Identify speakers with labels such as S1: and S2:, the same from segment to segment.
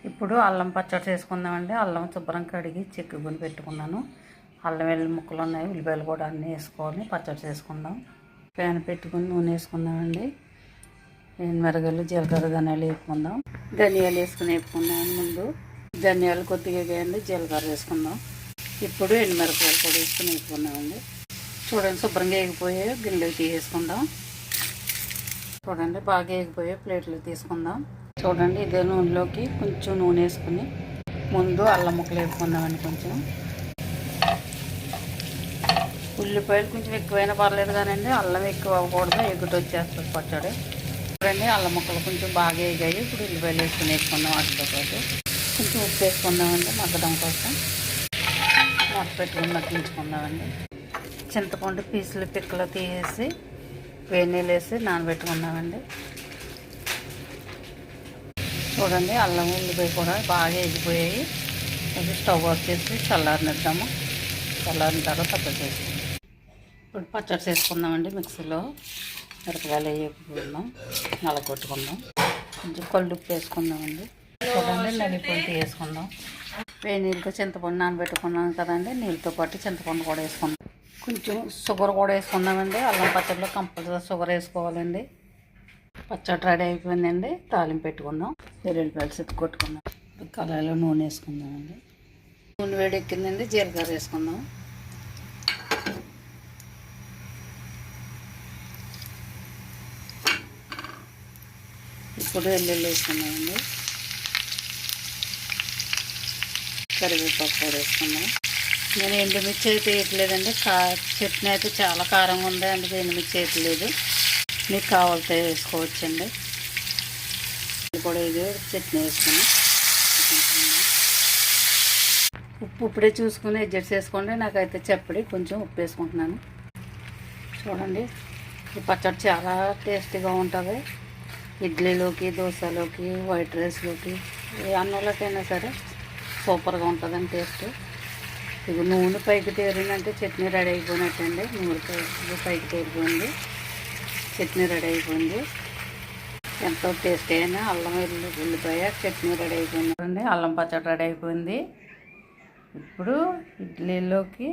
S1: ఇప్పుడు అల్లం పచ్చడి చేసుకుందామండి. అల్లం శుభ్రం కడిగి చెక్కుకొని పెట్టుకున్నాను. అల్లం వెల్లుల్లి ముక్కలు ఉన్నాయి, ఉల్లిపాయలు కూడా అన్నీ వేసుకొని పచ్చడి చేసుకుందాం. ప్యాన్ పెట్టుకుని నూనె వేసుకుందామండి. మిరగాయలు, జీలకర్ర, ధనియాలు వేసుకుందాం. ధనియాలు వేసుకుని వేపుకుందాం. ముందు ధనియాలు కొద్దిగా వేయండి, జీలకర్ర వేసుకుందాం. ఇప్పుడు ఎండుమిరపకాయలు కూడా వేసుకుని వేసుకుందామండి. చూడండి, శుభ్రంగా వేగిపోయి గిన్నెలు తీసేసుకుందాం. చూడండి, బాగా వేగిపోయి ప్లేట్లు తీసుకుందాం. చూడండి, ఇదే నూనెలోకి కొంచెం నూనె వేసుకుని ముందు అల్లం ముక్కలు వేసుకుందామండి. కొంచెం ఉల్లిపాయలు కొంచెం ఎక్కువైనా పర్లేదు కానండి, అల్లం ఎక్కువ అవ్వకూడదు, ఎగుటి వచ్చేస్తుంది పచ్చడి. చూడండి, అల్లం ముక్కలు కొంచెం బాగా వేగాయి. ఇప్పుడు ఉల్లిపాయలు వేసుకుందాం. వాటితో పాటు కొంచెం ఉప్పు వేసుకుందామండి మగ్గడం కోసం. మూత పెట్టుకుని మగ్గించుకుందామండి. చింతపండు పీసులు పిక్కలు తీసేసి వేడి నీళ్ళు వేసి నానబెట్టుకుందామండి. చూడండి, అల్లం ఉల్లిపాయ కూడా బాగా వేగిపోయాయి. కొంచెం స్టవ్ ఆఫ్ చేసి చల్లారనిద్దాము. చల్లారిన తర్వాత పచ్చడి చేసుకుందాం. ఇప్పుడు పచ్చడి చేసుకుందామండి. మిక్సీలో మిరపకాయలు వేసుకుందాం, నలగొట్టుకుందాం. కొంచెం కల్లుప్పు వేసుకుందామండి. చూడండి, నలిపొంటి వేసుకుందాం. వేడి నీళ్ళతో చింతపండు నానబెట్టుకున్నాం కదండి, నీళ్ళతో పాటు చింతపండు కూడా వేసుకుందాం. కొంచెం షుగర్ కూడా వేసుకుందామండి. అల్లం పచ్చడిలో కంపల్సరీ షుగర్ వేసుకోవాలండి. పచ్చడి రెడీ అయిపోయిందండి. తాలింపు పెట్టుకుందాం. వెల్లుల్లిపాయలు సిద్ధ కొట్టుకుందాం. కళాయిలో నూనె వేసుకుందామండి. నూనె వేడెక్కిందండి. జీలకర్ర వేసుకుందాం. ఇప్పుడు వెల్లుల్లి వేసుకుందామండి. కరివేపాకు కూడా వేసుకుందాం. నేను ఎండుమిర్చి అయితే వేయట్లేదండి. చట్నీ అయితే చాలా కారంగా ఉంది, అందుకే ఎండుమిర్చి వేయట్లేదు. మీకు కావాలితే వేసుకోవచ్చండి. కూడా ఇది చట్నీ వేసుకుని ఉప్పు ఇప్పుడే చూసుకుని అడ్జస్ట్ చేసుకోండి. నాకైతే చెప్పడి కొంచెం ఉప్పు వేసుకుంటున్నాను. చూడండి, ఈ పచ్చడి చాలా టేస్టీగా ఉంటుంది. ఇడ్లీలోకి, దోశలోకి, వైట్ రైస్లోకి, ఏ అన్నంలోకైనా సరే సూపర్గా ఉంటుందండి టేస్ట్. ఇది నూనె పైకి తేరిందంటే చట్నీ రెడీ అయిపోయినట్టండి. నూనె పైకి తేరిపోయింది, చట్నీ రెడీ అయిపోయింది. ఎంతో టేస్టీ అయినా అల్లం ఉల్లిపాయ చట్నీ రెడీ అయిపోయింది. అల్లం పచ్చడి రెడీ అయిపోయింది. ఇప్పుడు ఇడ్లీలోకి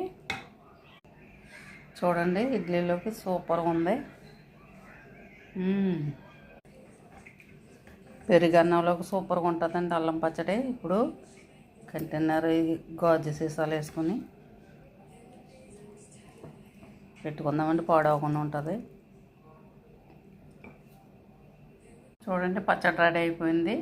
S1: చూడండి, ఇడ్లీలోకి సూపర్గా ఉంది. పెరుగన్నంలోకి సూపర్గా ఉంటుందండి అల్లం పచ్చడి. ఇప్పుడు కంటైనర్ గాజు సీసాలు వేసుకొని పెట్టుకుందామండి, పాడవకుండా ఉంటుంది. చూడండి, పచ్చడి రెడీ అయిపోయింది.